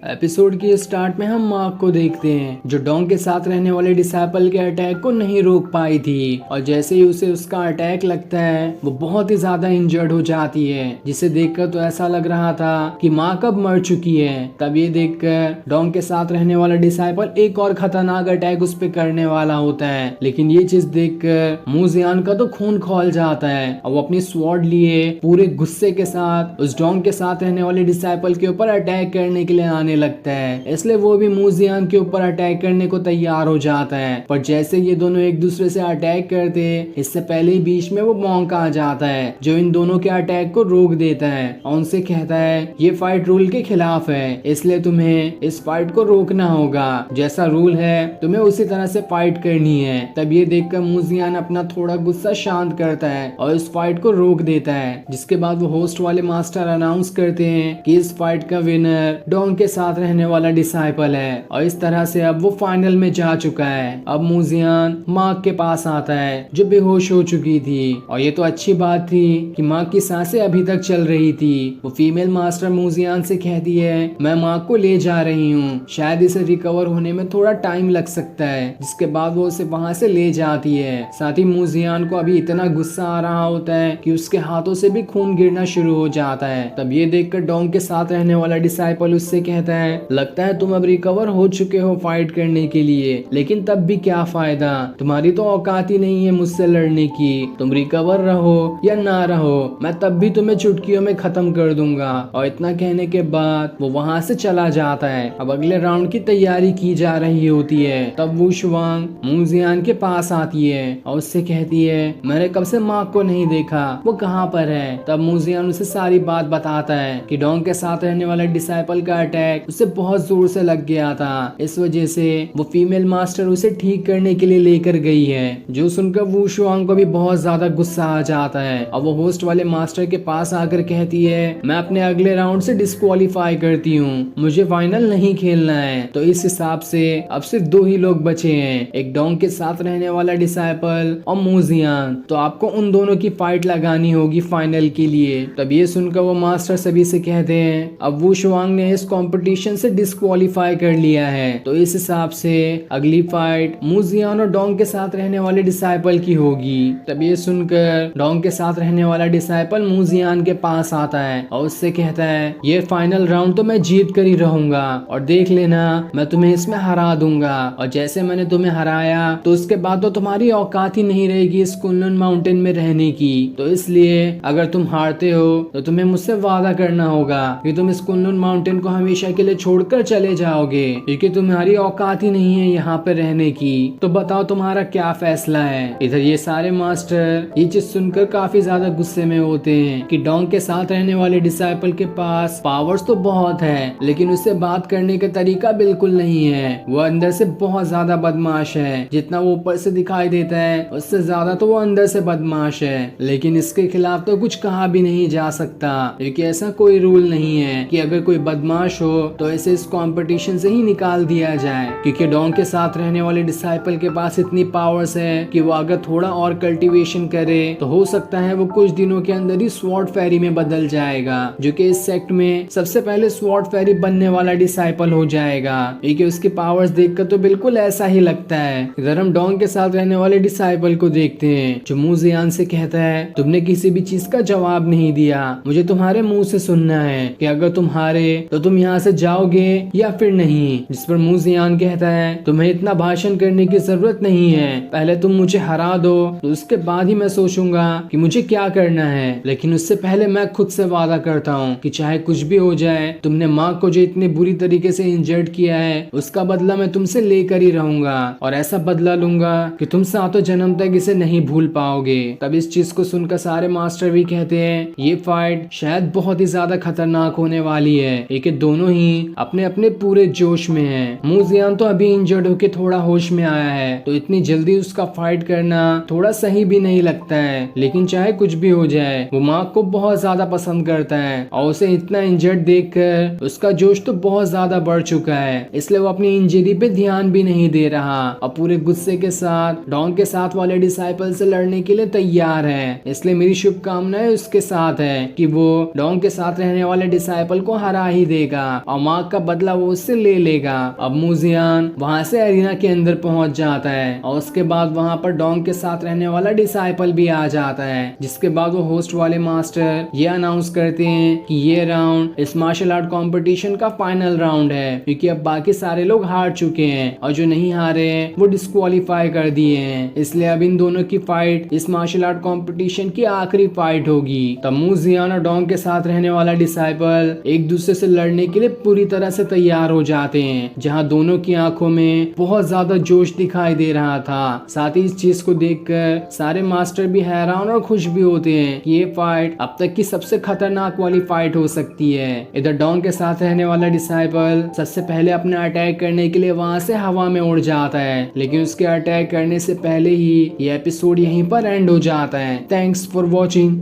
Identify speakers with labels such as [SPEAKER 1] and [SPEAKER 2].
[SPEAKER 1] Episode के start में हम मार्क को देखते हैं जो डॉन के साथ रहने वाले डिसाइपल के अटैक को नहीं रोक पाई थी और जैसे ही उसे उसका अटैक लगता है वो बहुत ही ज्यादा इंजर्ड हो जाती है, जिसे देखकर तो ऐसा लग रहा था कि मार्क अब मर चुकी है। तब ये देखकर डॉन के साथ रहने वाला डिसाइपल एक और खतरनाक अटैक उस पर करने वाला होता है, लेकिन ये चीज देखकर मूजियान का तो खून खौल जाता है और वो अपनी स्वॉर्ड लिए पूरे गुस्से के साथ उस डॉन के साथ रहने वाले डिसाइपल के ऊपर अटैक करने के लिए आने लगता है। इसलिए वो भी मूजियान के ऊपर अटैक करने को तैयार हो जाता है, पर जैसे ये दोनों एक दूसरे से अटैक करते इससे पहले ही बीच में वो मॉन्क आ जाता है जो इन दोनों के अटैक को रोक देता है और उनसे कहता है ये फाइट रूल के खिलाफ है, इसलिए तुम्हें इस फाइट को रोकना होगा। जैसा रूल है तुम्हें उसी तरह से फाइट करनी है। तब ये देखकर मूजियान अपना थोड़ा गुस्सा शांत करता है और इस फाइट को रोक देता है, जिसके बाद वो होस्ट वाले मास्टर अनाउंस करते हैं कि इस फाइट का विनर डॉन के साथ रहने वाला डिसाइपल है और इस तरह से अब वो फाइनल में जा चुका है। अब मूजियान मार्क के पास आता है जो बेहोश हो चुकी थी और ये तो अच्छी बात थी कि मार्क की सांसें अभी तक चल रही थी। वो फीमेल मास्टर मूजियान से कहती है मैं मार्क को ले जा रही हूँ, शायद इसे रिकवर होने में थोड़ा टाइम लग सकता है। जिसके बाद वो उसे वहाँ से ले जाती है। साथ ही मूजियान को अभी इतना गुस्सा आ रहा होता है कि उसके हाथों से भी खून गिरना शुरू हो जाता है। तब ये देखकर डॉन के साथ रहने वाला डिसाइपल उससे कहता है लगता है तुम अब रिकवर हो चुके हो फाइट करने के लिए, लेकिन तब भी क्या फायदा, तुम्हारी तो औकात ही नहीं है मुझसे लड़ने की। तुम रिकवर रहो या ना रहो मैं तब भी तुम्हें चुटकियों में खत्म कर दूंगा। और इतना कहने के बाद वो वहाँ से चला जाता है। अब अगले राउंड की तैयारी की जा रही होती है। तब वो शुवांग मूजियान के पास आती है और उससे कहती है मैंने कब से मार्क को नहीं देखा, वो कहाँ पर है। तब मूजियान उसे सारी बात बताता है कि डॉन के साथ रहने वाला डिसाइपल का अटैक उसे बहुत जोर से लग गया था, इस वजह से वो फीमेल मास्टर उसे ठीक करने के लिए लेकर गई है। जो सुनकर वू शुआंग को भी बहुत ज्यादा गुस्सा आ जाता है और वो होस्ट वाले मास्टर के पास आकर कहती है मैं अपने अगले राउंड से डिस्क्वालीफाई करती हूँ, मुझे फाइनल नहीं खेलना है। तो इस हिसाब से अब सिर्फ दो ही लोग बचे हैं, एक डॉन के साथ रहने वाला डिसाइपल और मूजियान। तो आपको उन दोनों की फाइट लगानी होगी फाइनल के लिए। तब ये सुनकर वो मास्टर सभी से कहते हैं अब वू शुआंग ने इस कंपटीशन से डिस्क्वालीफाई कर लिया है, तो इस हिसाब से अगली फाइट मूजियान और डॉन के साथ रहने वाले डिसाइपल की होगी। तब ये सुनकर डॉन के साथ रहने वाला डिसाइपल मूजियान के पास आता है और उससे कहता है ये फाइनल राउंड तो मैं जीत कर ही रहूंगा और देख लेना मैं तुम्हें इसमें हरा दूंगा, और जैसे मैंने तुम्हें हराया तो उसके बाद तो तुम्हारी औकात ही नहीं रहेगी इस कुनलुन माउंटेन में रहने की। तो इसलिए अगर तुम हारते हो तो तुम्हें मुझसे वादा करना होगा कि तुम इस कुनलुन माउंटेन को हमेशा के लिए छोड़कर चले जाओगे, क्योंकि तुम्हारी औकात ही नहीं है यहाँ पे रहने की। तो बताओ तुम्हारा क्या फैसला है। इधर ये सारे मास्टर ये चीज सुनकर काफी ज्यादा गुस्से में होते हैं कि डॉन के साथ रहने वाले डिसाइपल के पास पावर्स तो बहुत है, लेकिन उससे बात करने का तरीका बिल्कुल नहीं है। वो अंदर से बहुत ज्यादा बदमाश है, जितना वो ऊपर से दिखाई देता है उससे ज्यादा तो वो अंदर से बदमाश है। लेकिन इसके खिलाफ तो कुछ कहा भी नहीं जा सकता, क्योंकि ऐसा कोई रूल नहीं है कि अगर कोई बदमाश हो तो ऐसे इस कंपटीशन से ही निकाल दिया जाए, क्योंकि डॉन के साथ रहने वाले डिसाइपल के पास इतनी पावर्स है कि वो अगर थोड़ा और कल्टीवेशन करे तो हो सकता है वो कुछ दिनों के अंदर ही स्वॉर्ड फेरी में बदल जाएगा, जो कि इस सेक्ट में सबसे पहले स्वॉर्ड फेरी बनने वाला डिसाइपल हो जाएगा। क्योंकि उसकी पावर्स देखकर तो बिल्कुल ऐसा ही लगता है। इधर हम डॉन के साथ रहने वाले डिसाइपल को देखते हैं जो मूजियान से कहता है तुमने किसी भी चीज का जवाब नहीं दिया, मुझे तुम्हारे मुंह से सुनना है कि अगर तुम हारे तो तुम यहाँ से जाओगे या फिर नहीं। जिस पर मूजियान कहता है तुम्हें इतना भाषण करने की जरूरत नहीं है, पहले तुम मुझे हरा दो तो उसके बाद ही मैं सोचूंगा कि मुझे क्या करना है। लेकिन उससे पहले मैं खुद से वादा करता हूँ कि चाहे कुछ भी हो जाए तुमने माँ को जो इतने बुरी तरीके से इंजर्ड किया है उसका बदला मैं तुमसे लेकर ही रहूंगा, और ऐसा बदला लूंगा कि तुम सातों जन्म तक इसे नहीं भूल पाओगे। तब इस चीज को सुनकर सारे मास्टर भी कहते हैं ये फाइट शायद बहुत ही ज्यादा खतरनाक होने वाली है, एक दोनों ही अपने अपने पूरे जोश में है। मूजियान तो अभी इंजर्ड होके थोड़ा होश में आया है, तो इतनी जल्दी उसका फाइट करना थोड़ा सही भी नहीं लगता है। लेकिन चाहे कुछ भी हो जाए वो मार्क को बहुत ज्यादा पसंद करता है और उसे इतना इंजर्ड देखकर उसका जोश तो बहुत ज्यादा बढ़ चुका है, इसलिए वो अपनी इंजरी पे ध्यान भी नहीं दे रहा और पूरे गुस्से के साथ डॉन के साथ वाले डिसाइपल से लड़ने के लिए तैयार है। इसलिए मेरी शुभकामनाएं उसके साथ है कि वो डॉन के साथ रहने वाले डिसाइपल को हरा ही देगा और मार्क का बदला वो उससे ले लेगा। अब मुजियान वहाँ से एरिना के अंदर पहुंच जाता है और उसके बाद वहाँ पर डोंग के साथ रहने वाला डिसाइपल भी आ जाता है, जिसके बाद वो होस्ट वाले मास्टर ये अनाउंस करते हैं कि ये राउंड इस मार्शल आर्ट कंपटीशन का फाइनल राउंड है, क्योंकि अब बाकी सारे लोग हार चुके हैं और जो नहीं हारे हैं वो डिस्क्वालीफाई कर दिए हैं। इसलिए अब इन दोनों की फाइट इस मार्शल आर्ट कंपटीशन की आखिरी फाइट होगी। तब मुजियान और डोंग के साथ रहने वाला डिसाइपल एक दूसरे से लड़ने के लिए पूरी तरह से तैयार हो जाते हैं, जहां दोनों की आंखों में बहुत ज्यादा जोश दिखाई दे रहा था। साथ ही इस चीज को देखकर सारे मास्टर भी हैरान और खुश भी होते हैं कि ये फाइट अब तक की सबसे खतरनाक वाली फाइट हो सकती है। इधर डोंग के साथ रहने वाला डिसाइपल सबसे पहले अपना अटैक करने के लिए वहां से हवा में उड़ जाता है, लेकिन उसके अटैक करने से पहले ही ये एपिसोड यहीं पर एंड हो जाता है। Thanks for watching.